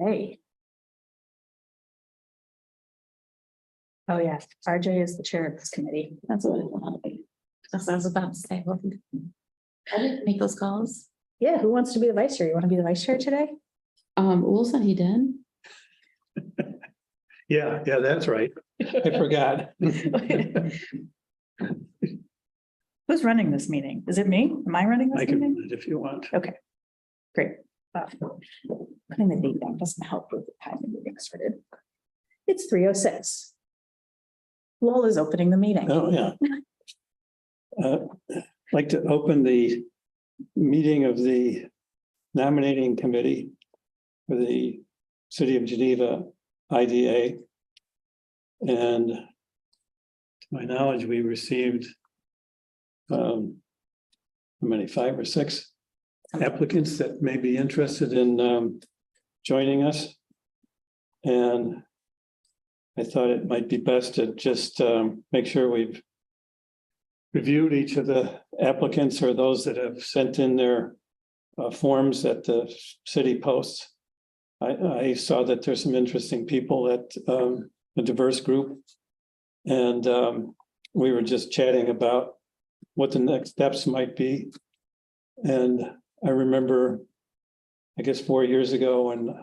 Okay. Oh, yeah, RJ is the chair of this committee. That's what I thought. That's what I was about to say. I didn't make those calls. Yeah, who wants to be the vice chair? You want to be the vice chair today? Wilson, he did. Yeah, that's right. I forgot. Who's running this meeting? Is it me? Am I running I this can, meeting? do it if you want. Okay, great. Putting the date down doesn't help with the time of getting started. It's 3:06. Lowell is opening the meeting. Oh, yeah. I'd like to open the meeting of the nominating committee for the City of Geneva IDA. And to my knowledge, we received how many, 5 or 6 applicants that may be interested in joining us. And I thought it might be best to just make sure we've reviewed each of the applicants or those that have sent in their forms that the city posts. I saw that there's some interesting people at a diverse group. And we were just chatting about what the next steps might be. And I remember, I guess 4 years ago when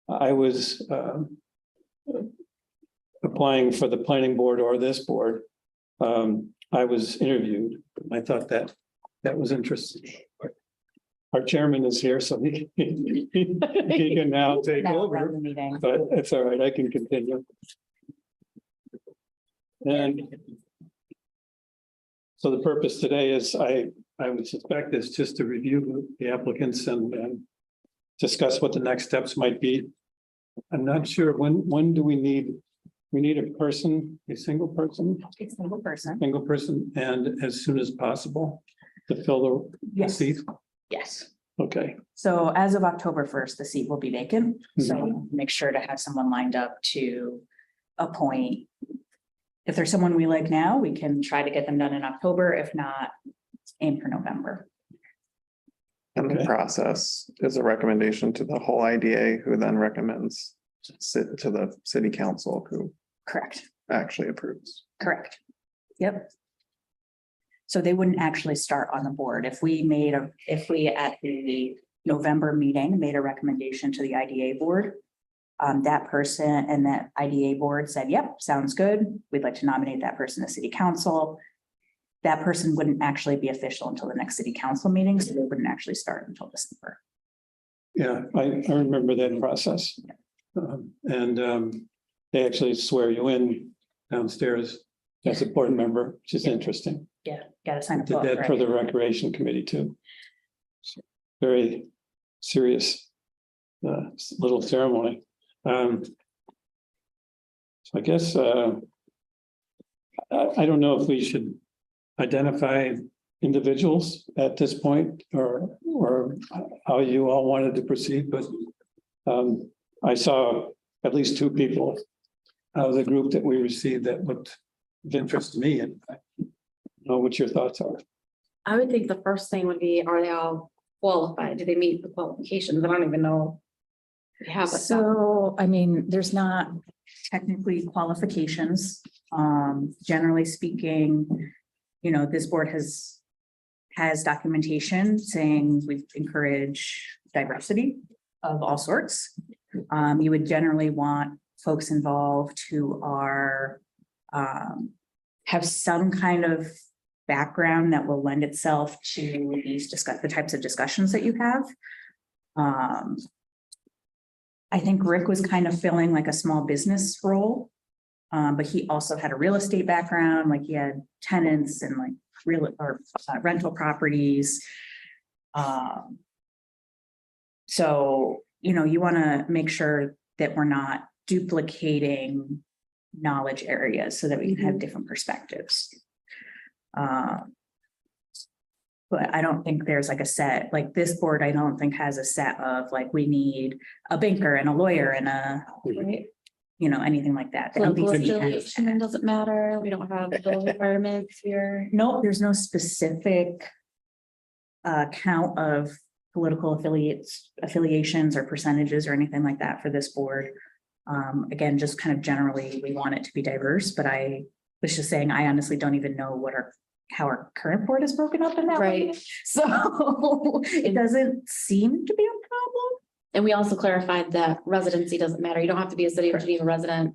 I was applying for the planning board or this board, I was interviewed. I thought that was interesting. Our chairman is here, so he can now take Now over, run the meeting. but it's all right, I can continue. And so the purpose today is, I would suspect, is just to review the applicants and discuss what the next steps might be. I'm not sure, when do we need a person, a single person, Single person. and as soon as possible to fill the Yes. seat? Yes. Okay, So as of October 1st, the seat will be vacant. So make sure to have someone lined up to appoint. If there's someone we like now, we can try to get them done in October. If not, aim for November. And the Okay. process is a recommendation to the whole IDA, who then recommends to the city council, who Correct. actually approves. Correct. Yep. So they wouldn't actually start on the board. If we at the November meeting made a recommendation to the IDA board, that person and that IDA board said, yep, sounds good. We'd like to nominate that person to city council. That person wouldn't actually be official until the next city council meeting, so they wouldn't actually start until December. yeah, I remember that process. They actually swear you in downstairs as a board member, which is interesting. Yeah, gotta sign a Did book, that for right? the recreation committee too. So, very serious little ceremony. So I guess I don't know if we should identify individuals at this point or how you all wanted to proceed, but I saw at least 2 people out of the group that we received that looked of interest to me, and I don't know what your thoughts are. I would think the first thing would be, are they all qualified? Do they meet the qualifications? I don't even know. We have a So, I mean, there's not technically qualifications. Generally speaking, you know, this board has documentation saying we encourage diversity of all sorts. You would generally want folks involved who are have some kind of background that will lend itself to the types of discussions that you have. I think Rick was kind of filling like a small business role, but he also had a real estate background, like he had tenants and like rental properties. So, you know, you want to make sure that we're not duplicating knowledge areas so that we can have different perspectives. But I don't think there's like a set, like this board, I don't think has a set of like, we need a banker and a lawyer and right. you know, anything like that. The Local LBC has affiliation that. doesn't matter. We don't have those requirements here. No, there's no specific count of political affiliations or percentages or anything like that for this board. Again, just kind of generally, we want it to be diverse, but I was just saying, I honestly don't even know how our current board is broken up in that way. Right. So it doesn't seem to be a problem. And we also clarified that residency doesn't matter. You don't have to be a city of Correct. Geneva resident.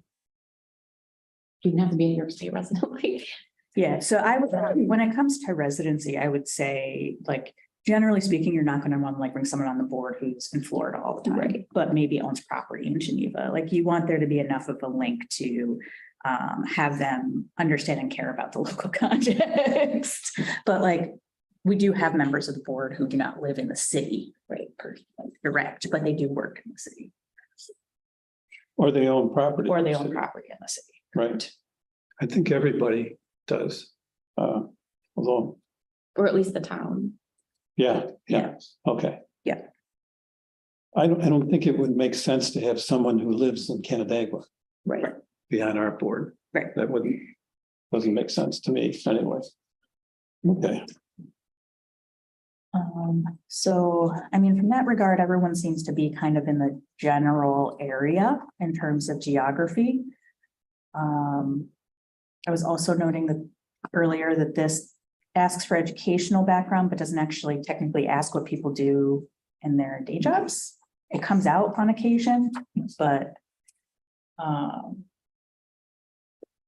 You can have to be a New York State resident. Like, Yeah, so I would, when it comes to residency, I would say, like, generally speaking, you're not gonna want to like bring someone on the board who's in Florida all the time, Right. but maybe owns property in Geneva. Like, you want there to be enough of a link to have them understand and care about the local context. But like, we do have members of the board who do not live in the city, right, direct, but they do work in the city, Or they own property. or they own property in the city. Right. I think everybody does. Although, or at least the town. yeah, okay. Yeah. I don't think it would make sense to have someone who lives in Canandaigua Right. be on our board. Right. That doesn't make sense to me anyway. Okay, So, I mean, from that regard, everyone seems to be kind of in the general area in terms of geography. I was also noting that earlier that this asks for educational background, but doesn't actually technically ask what people do in their day jobs. It comes out on occasion, but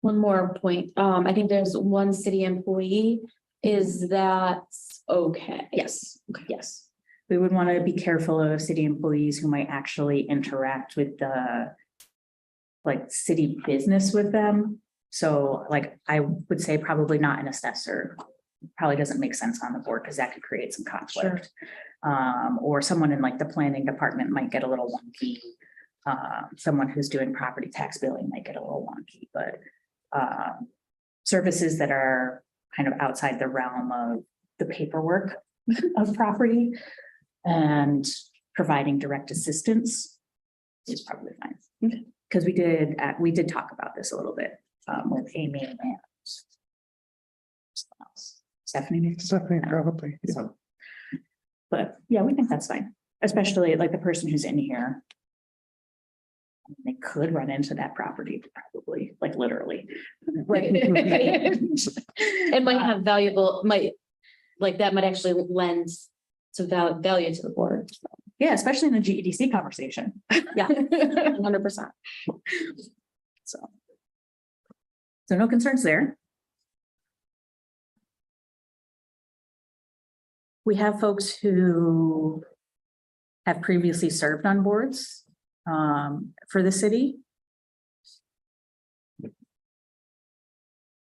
One more point. I think there's one city employee. Is that okay? yes, yes. We would want to be careful of city employees who might actually interact with the like city business with them. So like, I would say probably not an assessor. Probably doesn't make sense on the board because that could create some conflict. Or someone in like the planning department might get a little wonky. Someone who's doing property tax billing might get a little wonky, but services that are kind of outside the realm of the paperwork of property and providing direct assistance is probably fine. Because we did talk about this a little bit with Amy and Stephanie. maybe? Stephanie, probably, yeah. But yeah, we think that's fine, especially like the person who's in here. They could run into that property, probably, like literally. Right. It might have that might actually lend to value to the board. Yeah, especially in the GEDC conversation. Yeah, 100%. So no concerns there. We have folks who have previously served on boards for the city.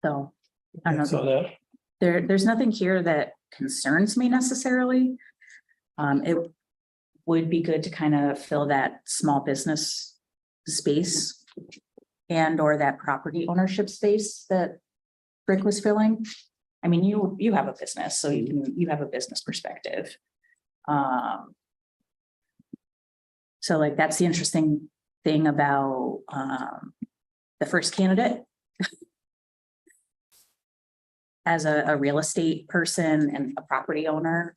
So I don't so know. that, There's nothing here that concerns me necessarily. It would be good to kind of fill that small business space and or that property ownership space that Rick was filling. I mean, you have a business, so you have a business perspective. So like, that's the interesting thing about the first candidate. As a real estate person and a property owner,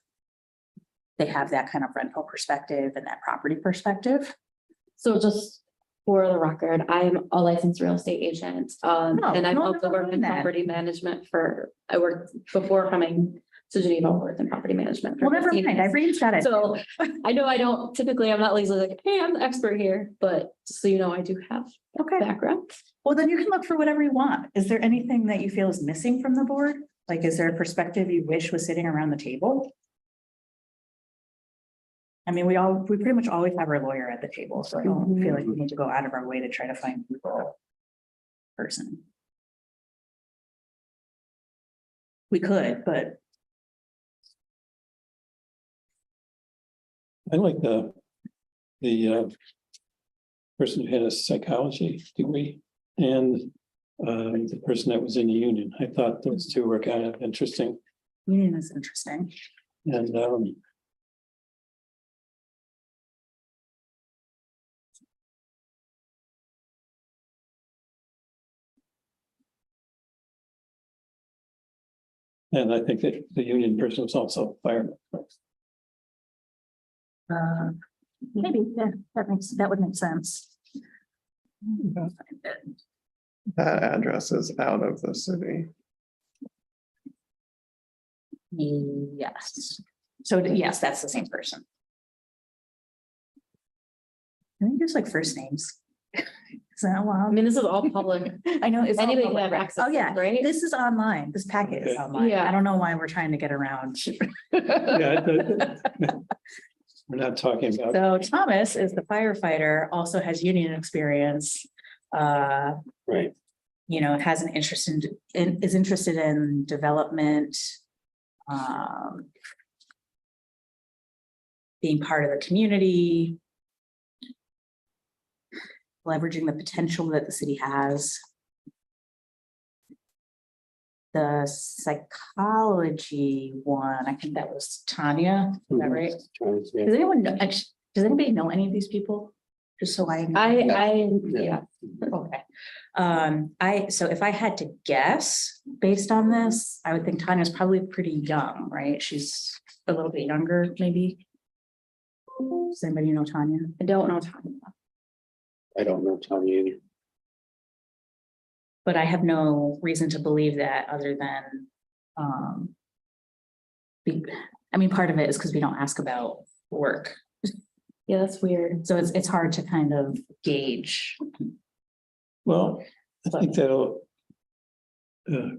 they have that kind of rental perspective and that property perspective. So just for the record, I'm a licensed real estate agent. And I've also worked in property management I worked before coming to Geneva, I worked in property management. Well, never mind, Irene's got it. So I know I'm not lazily like, hey, I'm the expert here, but just so you know, I do have Okay, background. well, then you can look for whatever you want. Is there anything that you feel is missing from the board? Like, is there a perspective you wish was sitting around the table? I mean, we pretty much always have our lawyer at the table, so I don't feel like we need to go out of our way to try to find people. Person. We could, but I like the person who had a psychology degree and the person that was in the union. I thought those two were kind of interesting. union is interesting. And I think that the union person was also a fireman. Maybe, yeah, that would make sense. That address is out of the city. Yes. So yes, that's the same person. I think there's like first names. Is that I wild? mean, this is all public. I know it's all Anybody can public have record. access Oh, to yeah, it, right? this is online. This packet is Okay. online. Yeah. I don't know why we're trying to get around. Yeah, we're not talking about, So Thomas is the firefighter, also has union experience. right, You know, has an interest is interested in development. Being part of the community. Leveraging the potential that the city has. The psychology one, I think that was Tanya, is that right? Does anyone know, actually, does anybody know any of these people? Just so I. Yeah. Okay. So if I had to guess based on this, I would think Tanya's probably pretty young, right? She's a little bit younger, maybe. Does anybody know Tanya? I don't know Tanya. I don't know Tommy either. But I have no reason to believe that other than, I mean, part of it is because we don't ask about work. Yeah, that's weird. So it's hard to kind of gauge. Well, I think that'll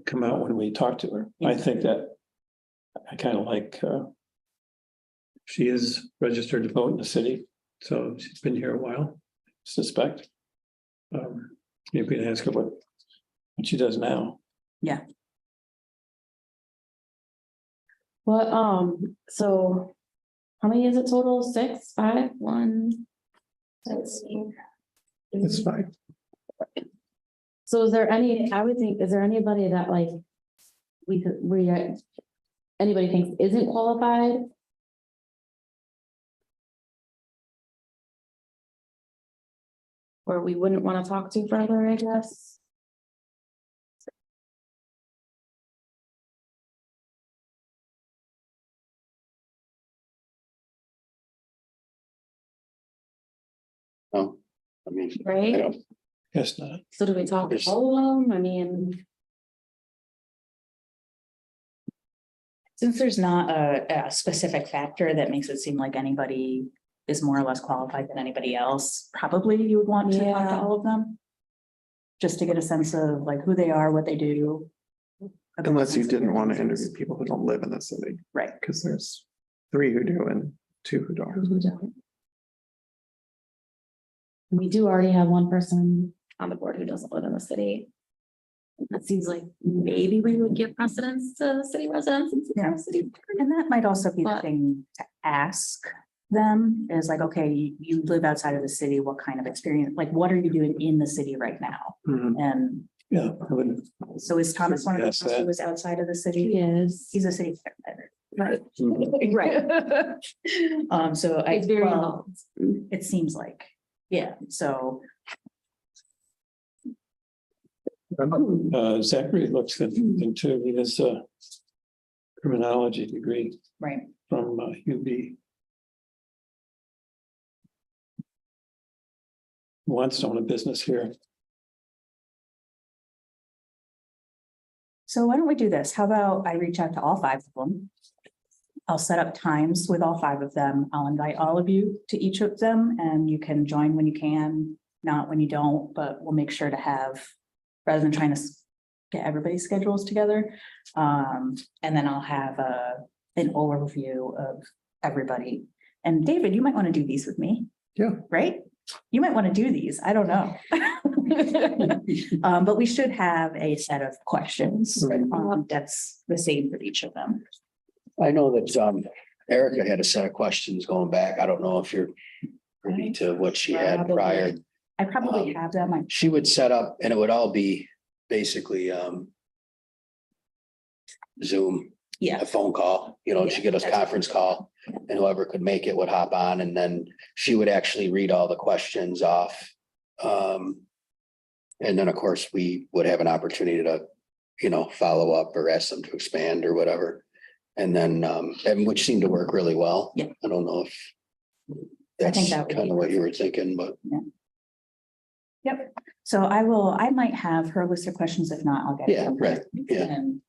come out when we talk to her. I think that I kind of like, she is registered to vote in the city, so she's been here a while, suspect. You can ask her what she does now. Yeah. What, so how many is it total? 6, 5, 1? Let's see. It's fine. So is there any, I would think, is there anybody that like anybody thinks isn't qualified? Or we wouldn't want to talk to further, I guess? Oh, I mean, Right? guess not. So do we talk to all of them? I mean, Since there's not a specific factor that makes it seem like anybody is more or less qualified than anybody else, probably you would want to talk to Yeah. all of them. Just to get a sense of like who they are, what they do. Unless you didn't want to interview people who don't live in the city, Right. because there's 3 who do and 2 who don't. who don't. We do already have one person on the board who doesn't live in the city. That seems like maybe we would give precedence to city residents and Yeah. city. And that might also be the But- thing to ask them is like, okay, you live outside of the city, what kind of experience, like, what are you doing in the city right now? Mhm. And Yeah, I would, so is Thomas one of Yes, those who was outside of the city? He is. He's a city firefighter. Right. Right. So I, He's very well, involved. it seems like, yeah, so. Zachary looks good too. He has a criminology degree Right. from UB. Wants to own a business here. So why don't we do this? How about I reach out to all 5 of them? I'll set up times with all 5 of them. I'll invite all of you to each of them and you can join when you can, not when you don't, but we'll make sure to have, rather than trying to get everybody's schedules together. And then I'll have an overview of everybody. And David, you might want to do these with me. Yeah. Right? You might want to do these. I don't know. But we should have a set of questions. That's the same for each of them. I know that Erica had a set of questions going back. I don't know if you're privy to what she had prior. I probably have them. She would set up and it would all be basically Zoom, Yeah, a phone call, she'd get us a conference call and whoever could make it would hop on and then she would actually read all the questions off. And then, of course, we would have an opportunity to, follow up or ask them to expand or whatever. And then, and which seemed to work really well. Yeah. I don't know if That's that would be kind of what you were thinking, but Yep, so I might have her list of questions. If not, I'll get it. yeah, right, yeah, And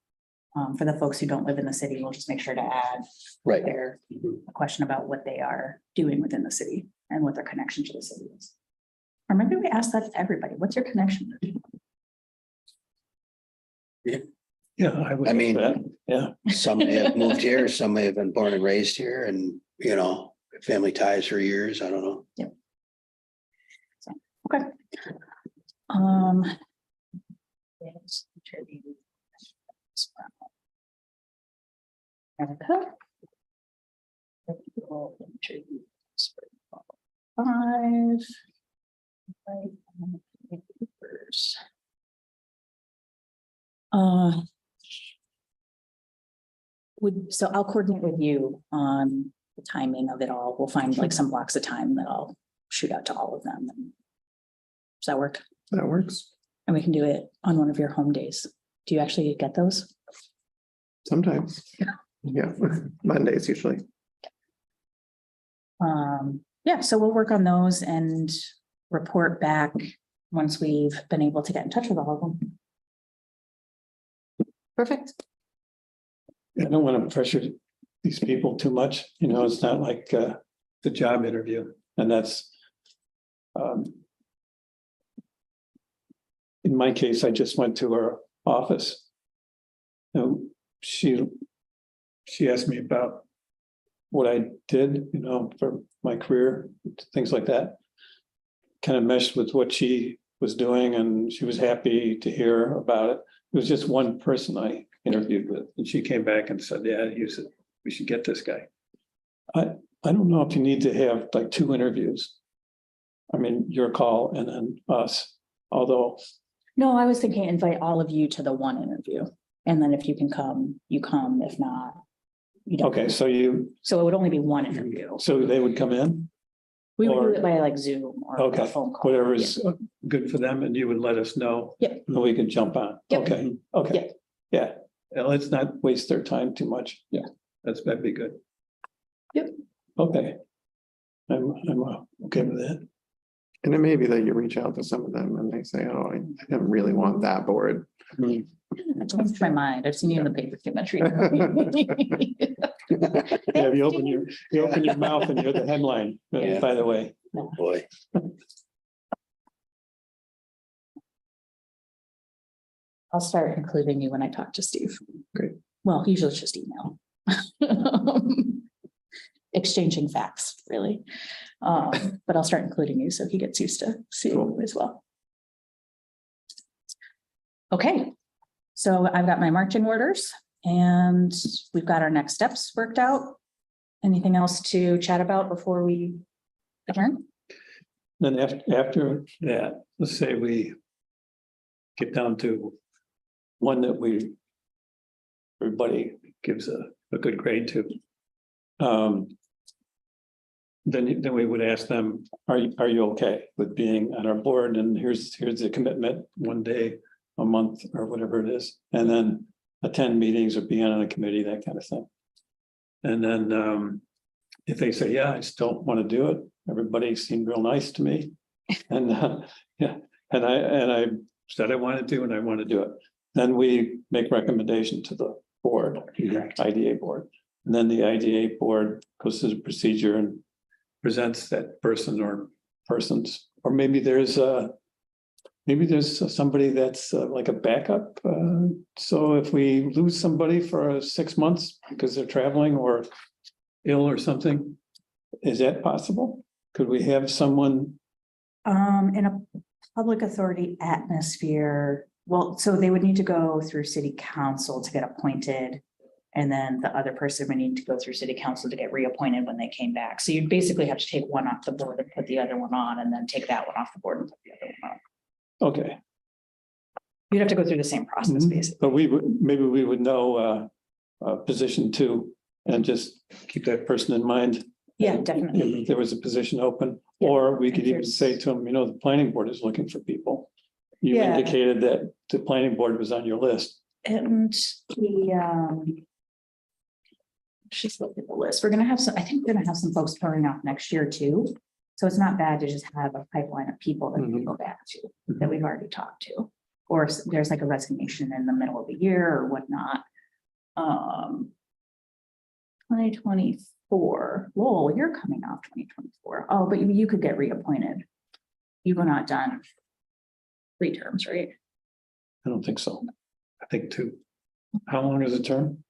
for the folks who don't live in the city, we'll just make sure to add right. their a question about what they are doing within the city and what their connection to the city is. Or maybe we ask that to everybody. What's your connection? Yeah, I would. I mean- that. Yeah, Some may have moved here, some may have been born and raised here and, family ties for years. I don't know. Okay. Yes, Erica. Five. So I'll coordinate with you on the timing of it all. We'll find like some blocks of time that I'll shoot out to all of them. Does that work? That works. And we can do it on one of your home days. Do you actually get those? Sometimes. Yeah, Mondays usually. Yeah, so we'll work on those and report back once we've been able to get in touch with all of them. Perfect. I don't want to pressure these people too much, it's not like the job interview, and that's. In my case, I just went to her office. She asked me about what I did, for my career, things like that. Kind of meshed with what she was doing, and she was happy to hear about it. It was just one person I interviewed with, and she came back and said, yeah, we should get this guy. I don't know if you need to have like 2 interviews. I mean, your call and then us, although. No, I was thinking invite all of you to the one interview. And then if you can come, you come. If not, you don't. Okay, so So it would only be one interview. so they would come in, We would do or- it by like Zoom or okay, a phone call. whatever is good for them, and you would let us know. Yep. And we can jump on. Yep. Okay, okay. Yeah, let's not waste their time too much. Yeah. That'd be good. Yep. Okay. I'm okay with that. And it may be that you reach out to some of them and they say, oh, I didn't really want that board. I changed my mind. I've seen you in the paper too much. recently. Yeah, you open your mouth and you're the headline, Yeah. by the way. Oh, boy. I'll start including you when I talk to Steve. Great. Well, usually it's just email. Exchanging facts, really. But I'll start including you so he gets used to seeing you as well. Okay, so I've got my marching orders and we've got our next steps worked out. Anything else to chat about before we adjourn? Then after that, let's say we get down to one that everybody gives a good grade to. Then we would ask them, are you okay with being on our board? And here's the commitment, 1 day, a month, or whatever it is. And then attend meetings or be on a committee, that kind of thing. And then if they say, yeah, I still want to do it, everybody seemed real nice to me. And yeah, and I said I wanted to, and I want to do it. Then we make recommendation to the board, IDA board. And then the IDA board goes through the procedure and presents that person or persons, or maybe there's somebody that's like a backup. So if we lose somebody for 6 months because they're traveling or ill or something, is that possible? Could we have someone? In a public authority atmosphere, well, so they would need to go through city council to get appointed. And then the other person would need to go through city council to get reappointed when they came back. So you'd basically have to take one off the board and put the other one on, and then take that one off the board and put the other one on. Okay. You'd have to go through the same process, basically. But maybe we would know position 2 and just keep that person in mind. Yeah, definitely. If there was a position open, Yeah. or we could If even there's- say to them, the planning board is looking for people. You Yeah. indicated that the planning board was on your list. And Just look at the list. We're gonna have some, I think we're gonna have some folks coming off next year too. So it's not bad to just have a pipeline of people that we can go back to, that we've already talked to. Or if there's like a resignation in the middle of the year or whatnot. 2024, Lowell, you're coming off 2024. Oh, but you could get reappointed. You were not done 3 terms, right? I don't think so. I think 2. How long is the term?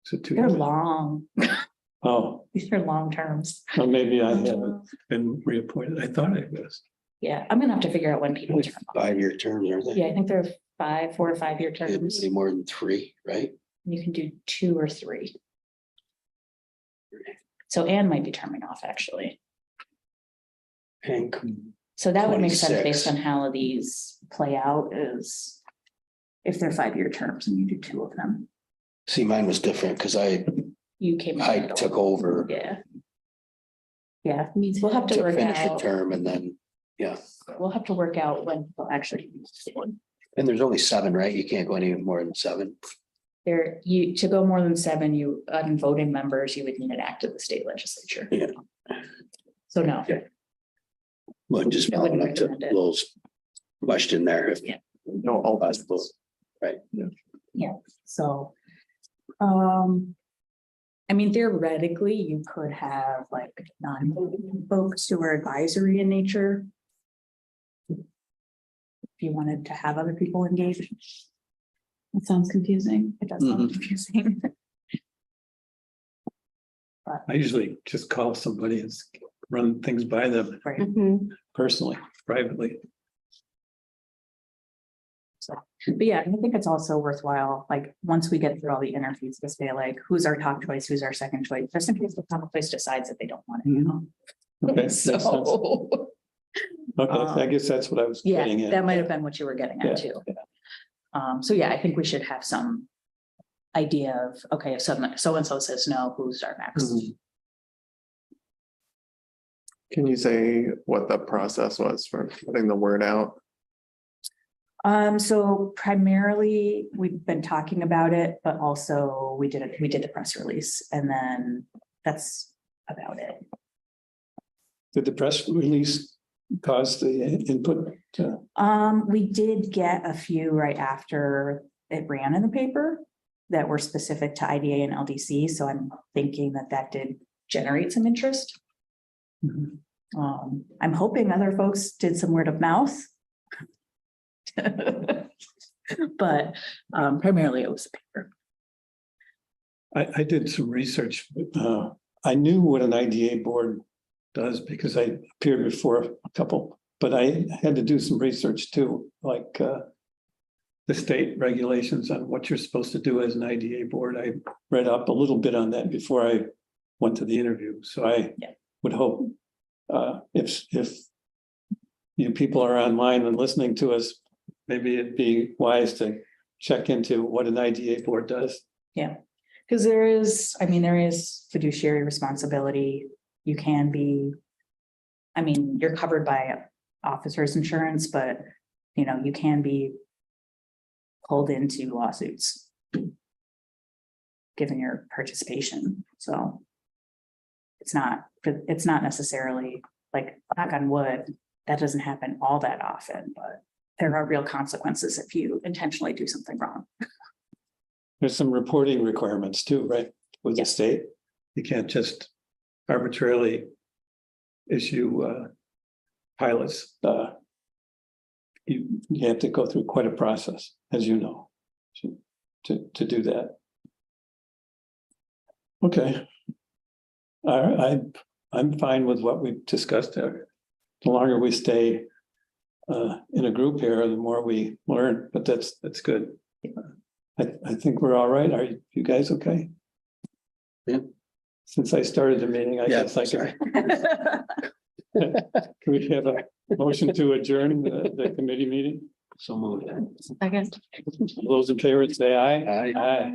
Is it 2 They're years? long. Oh, These are long terms. well, maybe I haven't been reappointed. I thought I was. Yeah, I'm gonna have to figure out when people term. off. 5-year terms, aren't they? Yeah, I think they're 4 or 5 year Can't terms. be more than 3, right? You can do 2 or 3. So Anne might be terming off actually. Hank, So that would make sense 26. based on how these play out is. If they're 5-year terms and you do 2 of them, see, mine was different because you came. in the I middle. took over Yeah. Yeah, we'll have to to work finish the out, term and then, we'll have to work out when we'll actually. and there's only 7, right? You can't go any more than 7. There, to go more than 7, you, on voting members, you would need an act of the state legislature. Yeah. So no. Yeah. But just I wouldn't following up to recommend it. Lowell's question there, if Yeah. No, all possible, right? So, I mean, theoretically, you could have like non-voting folks who are advisory in nature. If you wanted to have other people engaged. That sounds confusing. It does sound confusing. I usually just call somebody and run things by them Right. personally, privately. But yeah, I think it's also worthwhile, like, once we get through all the interviews, to say like, who's our top choice, who's our second choice, just in case the top choice decides that they don't want it, you know? Okay, makes sense. So, Okay, I guess that's what I was yeah, getting at. that might have been what you were getting at Yeah, too. So yeah, I think we should have some idea of, okay, if so-and-so says no, who's our next? Mhm. Can you say what the process was for putting the word out? So primarily, we've been talking about it, but also we did the press release, and then that's about it. Did the press release cause the input? We did get a few right after it ran in the paper that were specific to IDA and LDC, so I'm thinking that did generate some interest. Mhm. I'm hoping other folks did some word of mouth. But primarily it was the paper. I did some research. I knew what an IDA board does because I appeared before a couple, but I had to do some research too, like the state regulations on what you're supposed to do as an IDA board. I read up a little bit on that before I went to the interview. So I would hope if you people are online and listening to us, maybe it'd be wise to check into what an IDA board does. Yeah, because there is fiduciary responsibility. You can be, you're covered by officer's insurance, but you can be pulled into lawsuits given your participation. So it's not necessarily, like, knock on wood, that doesn't happen all that often, but there are real consequences if you intentionally do something wrong. There's some reporting requirements too, right? With the state, you can't just arbitrarily issue pilots. You have to go through quite a process, as you know, to do that. Okay. I'm fine with what we've discussed there. The longer we stay in a group here, the more we learn, but that's good. I think we're all right. Are you guys okay? Yeah. Since I started the meeting, I guess I can. Can we have a motion to adjourn the committee meeting? So moved. Second. Those in favor say aye. Aye. Aye.